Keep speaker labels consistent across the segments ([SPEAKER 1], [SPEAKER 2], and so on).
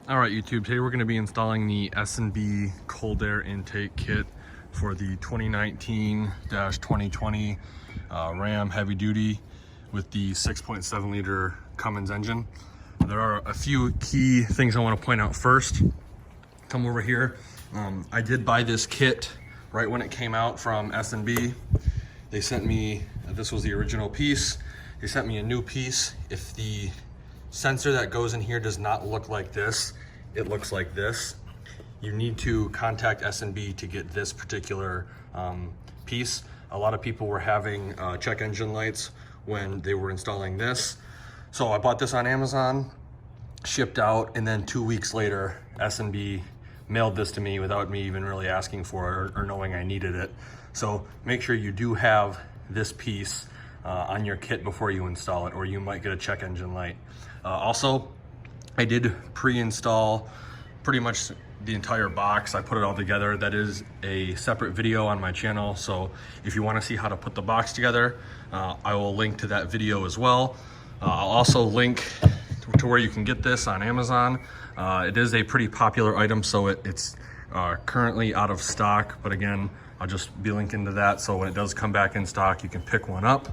[SPEAKER 1] All right, YouTube, today we're going to be installing the S&B Cold Air Intake Kit for the 2019-2020 Ram Heavy Duty with the 6.7 liter Cummins engine. There are a few key things I want to point out first. Come over here. I did buy this kit right when it came out from S&B. They sent me, this was the original piece. They sent me a new piece. If the sensor that goes in here does not look like this, it looks like this. You need to contact S&B to get this particular piece. A lot of people were having check engine lights when they were installing this. So I bought this on Amazon, shipped out, and then 2 weeks later, S&B mailed this to me without me even really asking for it or knowing I needed it. So make sure you do have this piece on your kit before you install it, or you might get a check engine light. Also, I did pre-install pretty much the entire box. I put it all together. That is a separate video on my channel. So if you want to see how to put the box together, I will link to that video as well. I'll also link to where you can get this on Amazon. It is a pretty popular item, so it's currently out of stock, but again, I'll just be linking to that, so when it does come back in stock, you can pick one up.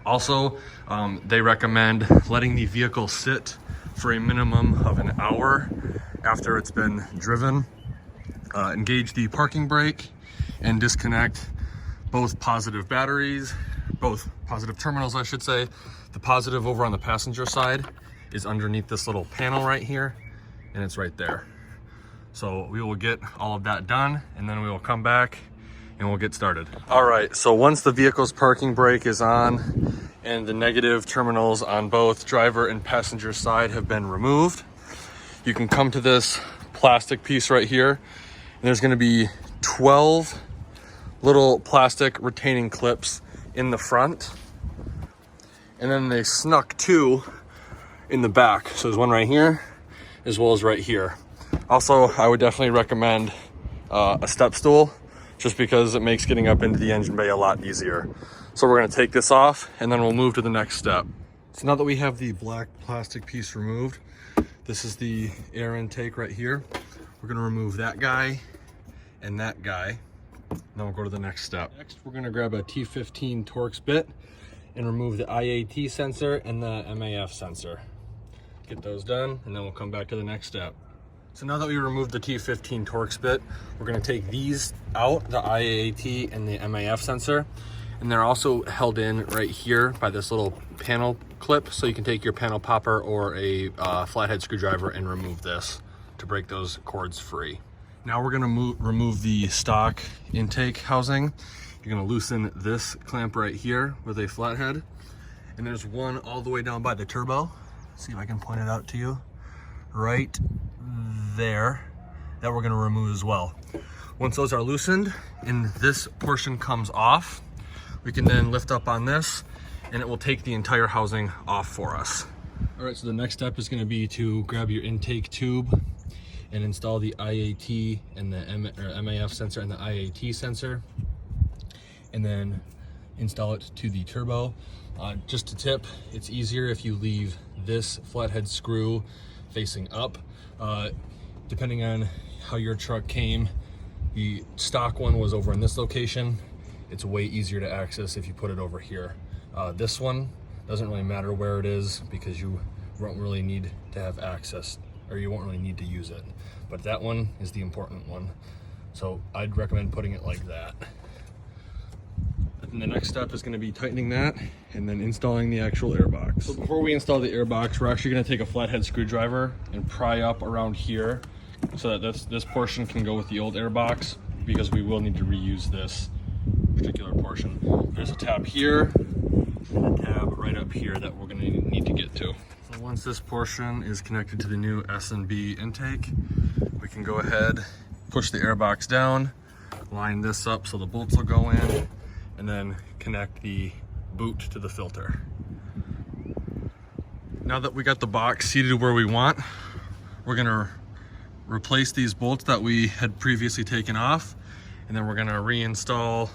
[SPEAKER 1] Also, they recommend letting the vehicle sit for a minimum of an hour after it's been driven. Engage the parking brake and disconnect both positive batteries, both positive terminals, I should say. The positive over on the passenger side is underneath this little panel right here, and it's right there. So we will get all of that done, and then we will come back and we'll get started. All right, so once the vehicle's parking brake is on and the negative terminals on both driver and passenger side have been removed, you can come to this plastic piece right here, and there's gonna be 12 little plastic retaining clips in the front, and then they snuck 2 in the back. So there's one right here as well as right here. Also, I would definitely recommend a step stool, just because it makes getting up into the engine bay a lot easier. So we're gonna take this off and then we'll move to the next step. So now that we have the black plastic piece removed, this is the air intake right here. We're gonna remove that guy and that guy. Then we'll go to the next step. Next, we're gonna grab a T15 Torx bit and remove the IAT sensor and the MAF sensor. Get those done, and then we'll come back to the next step. So now that we removed the T15 Torx bit, we're gonna take these out, the IAT and the MAF sensor, and they're also held in right here by this little panel clip, so you can take your panel popper or a flathead screwdriver and remove this to break those cords free. Now we're gonna remove the stock intake housing. You're gonna loosen this clamp right here with a flathead, and there's one all the way down by the turbo. See if I can point it out to you. Right there, that we're gonna remove as well. Once those are loosened and this portion comes off, we can then lift up on this and it will take the entire housing off for us. All right, so the next step is gonna be to grab your intake tube and install the IAT and the MAF sensor and the IAT sensor, and then install it to the turbo. Just a tip, it's easier if you leave this flathead screw facing up. Depending on how your truck came, the stock one was over in this location. It's way easier to access if you put it over here. This one doesn't really matter where it is because you won't really need to have access, or you won't really need to use it. But that one is the important one. So I'd recommend putting it like that. And the next step is going to be tightening that and then installing the actual airbox. So before we install the airbox, we're actually going to take a flathead screwdriver and pry up around here so that this portion can go with the old airbox, because we will need to reuse this particular portion. There's a tab here and a tab right up here that we're going to need to get to. So once this portion is connected to the new S&B intake, we can go ahead, push the airbox down, line this up so the bolts will go in, and then connect the boot to the filter. Now that we got the box seated where we want, we're gonna replace these bolts that we had previously taken off, and then we're gonna reinstall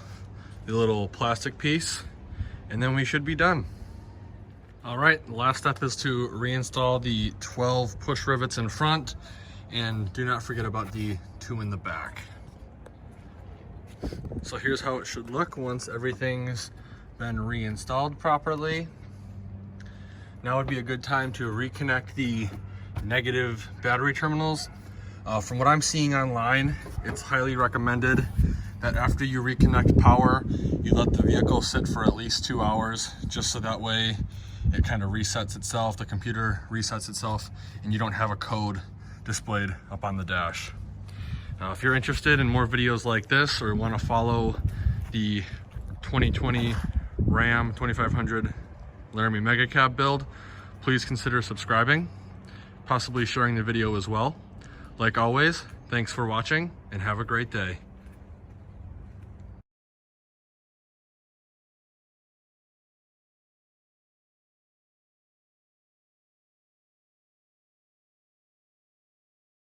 [SPEAKER 1] the little plastic piece, and then we should be done. All right, the last step is to reinstall the 12 push rivets in front, and do not forget about the 2 in the back. So here's how it should look once everything's been reinstalled properly. Now would be a good time to reconnect the negative battery terminals. From what I'm seeing online, it's highly recommended that after you reconnect power, you let the vehicle sit for at least 2 hours, just so that way it kind of resets itself, the computer resets itself, and you don't have a code displayed up on the dash. Now, if you're interested in more videos like this, or want to follow the 2020 Ram 2500 Laramie Mega Cab build, please consider subscribing, possibly sharing the video as well. Like always, thanks for watching and have a great day.